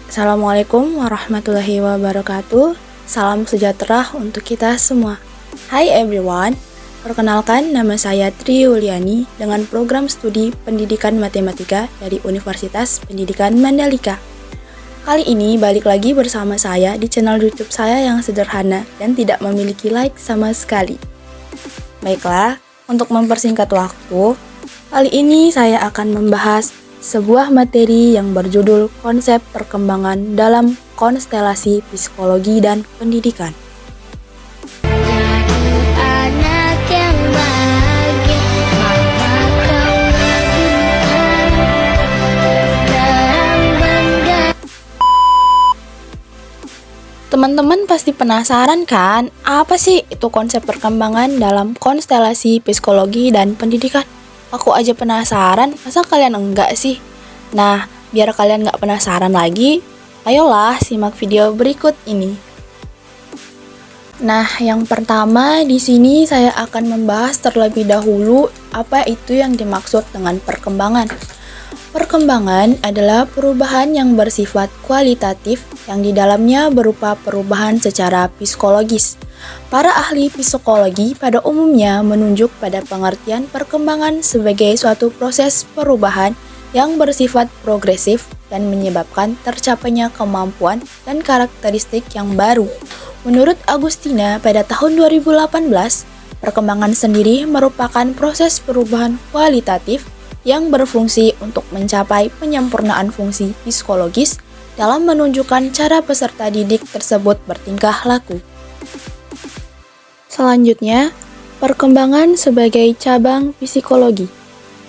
Assalamualaikum warahmatullahi wabarakatuh. Salam sejahtera untuk kita semua. Hai everyone, perkenalkan nama saya Tri Yuliani dengan program studi Pendidikan Matematika dari Universitas Pendidikan Mandalika. Kali ini balik lagi bersama saya di channel YouTube saya yang sederhana dan tidak memiliki like sama sekali. Baiklah, untuk mempersingkat waktu, kali ini saya akan membahas sebuah materi yang berjudul konsep perkembangan dalam konstelasi psikologi dan pendidikan. Teman-teman pasti penasaran kan, apa sih itu konsep perkembangan dalam konstelasi psikologi dan pendidikan? Aku aja penasaran, masa kalian enggak sih? Nah, biar kalian nggak penasaran lagi, ayolah simak video berikut ini. Nah, yang pertama di sini saya akan membahas terlebih dahulu apa itu yang dimaksud dengan perkembangan. Perkembangan adalah perubahan yang bersifat kualitatif yang di dalamnya berupa perubahan secara psikologis. Para ahli psikologi pada umumnya menunjuk pada pengertian perkembangan sebagai suatu proses perubahan yang bersifat progresif dan menyebabkan tercapainya kemampuan dan karakteristik yang baru. Menurut Agustina pada tahun 2018, perkembangan sendiri merupakan proses perubahan kualitatif yang berfungsi untuk mencapai penyempurnaan fungsi psikologis dalam menunjukkan cara peserta didik tersebut bertingkah laku. Selanjutnya, perkembangan sebagai cabang psikologi.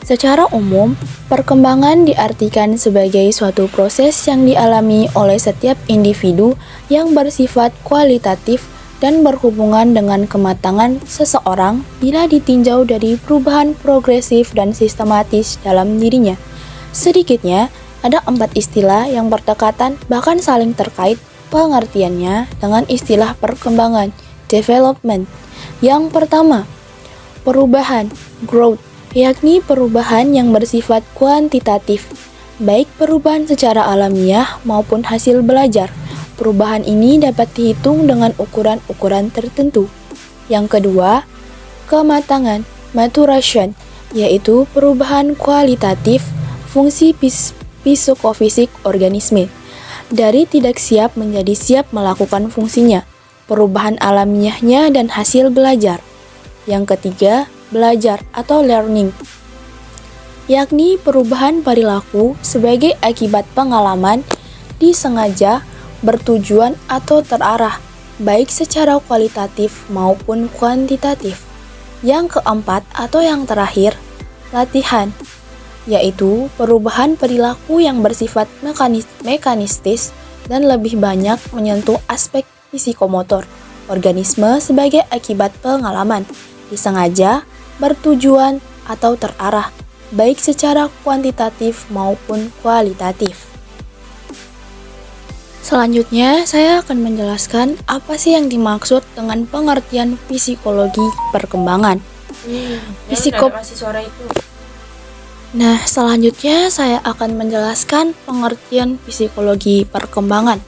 Secara umum, perkembangan diartikan sebagai suatu proses yang dialami oleh setiap individu yang bersifat kualitatif dan berhubungan dengan kematangan seseorang bila ditinjau dari perubahan progresif dan sistematis dalam dirinya. Sedikitnya, ada 4 istilah yang berdekatan bahkan saling terkait pengertiannya dengan istilah perkembangan, development. Yang pertama, perubahan, growth, yakni perubahan yang bersifat kuantitatif, baik perubahan secara alamiah maupun hasil belajar. Perubahan ini dapat dihitung dengan ukuran-ukuran tertentu. Yang kedua, kematangan, maturation, yaitu perubahan kualitatif fungsi psikofisik organisme. Dari tidak siap menjadi siap melakukan fungsinya, perubahan alamiahnya dan hasil belajar. Yang ketiga, belajar atau learning, yakni perubahan perilaku sebagai akibat pengalaman disengaja, bertujuan atau terarah, baik secara kualitatif maupun kuantitatif. Yang keempat atau yang terakhir, latihan, yaitu perubahan perilaku yang bersifat mekanistis dan lebih banyak menyentuh aspek psikomotor organisme sebagai akibat pengalaman, disengaja, bertujuan atau terarah, baik secara kuantitatif maupun kualitatif. Selanjutnya, saya akan menjelaskan apa sih yang dimaksud dengan pengertian psikologi perkembangan. Nah, selanjutnya saya akan menjelaskan pengertian psikologi perkembangan.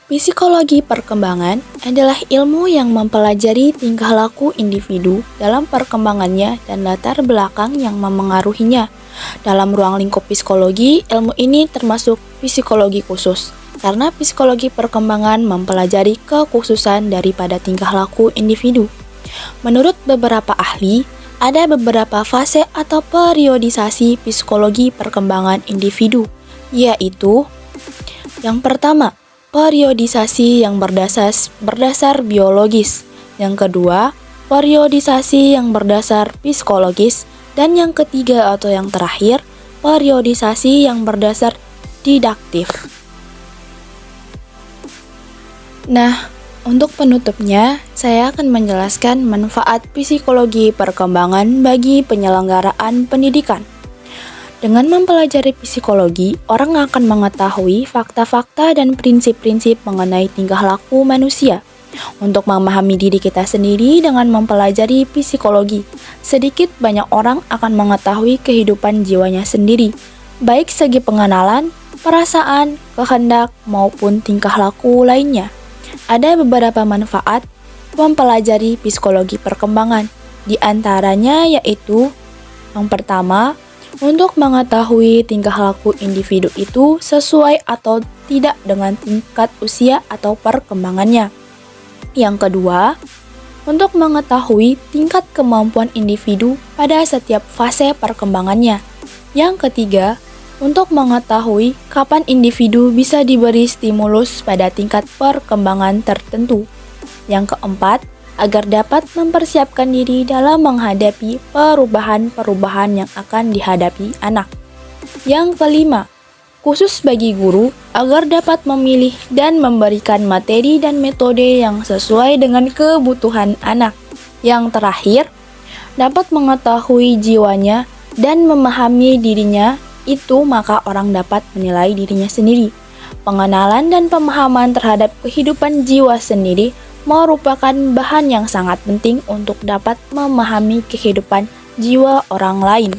Psikologi perkembangan adalah ilmu yang mempelajari tingkah laku individu dalam perkembangannya dan latar belakang yang memengaruhinya. Dalam ruang lingkup psikologi, ilmu ini termasuk psikologi khusus, karena psikologi perkembangan mempelajari kekhususan daripada tingkah laku individu. Menurut beberapa ahli, ada beberapa fase atau periodisasi psikologi perkembangan individu, yaitu yang pertama, periodisasi yang berdasar biologis. Yang kedua, periodisasi yang berdasar psikologis. Dan yang ketiga atau yang terakhir, periodisasi yang berdasar didaktif. Nah, untuk penutupnya, saya akan menjelaskan manfaat psikologi perkembangan bagi penyelenggaraan pendidikan. Dengan mempelajari psikologi, orang akan mengetahui fakta-fakta dan prinsip-prinsip mengenai tingkah laku manusia. Untuk memahami diri kita sendiri dengan mempelajari psikologi, sedikit banyak orang akan mengetahui kehidupan jiwanya sendiri, baik segi pengenalan, perasaan, kehendak, maupun tingkah laku lainnya. Ada beberapa manfaat mempelajari psikologi perkembangan, di antaranya yaitu yang pertama, untuk mengetahui tingkah laku individu itu sesuai atau tidak dengan tingkat usia atau perkembangannya. Yang kedua, untuk mengetahui tingkat kemampuan individu pada setiap fase perkembangannya. Yang ketiga, untuk mengetahui kapan individu bisa diberi stimulus pada tingkat perkembangan tertentu. Yang keempat, agar dapat mempersiapkan diri dalam menghadapi perubahan-perubahan yang akan dihadapi anak. Yang kelima, khusus bagi guru agar dapat memilih dan memberikan materi dan metode yang sesuai dengan kebutuhan anak. Yang terakhir, dapat mengetahui jiwanya dan memahami dirinya, itu maka orang dapat menilai dirinya sendiri. Pengenalan dan pemahaman terhadap kehidupan jiwa sendiri merupakan bahan yang sangat penting untuk dapat memahami kehidupan jiwa orang lain.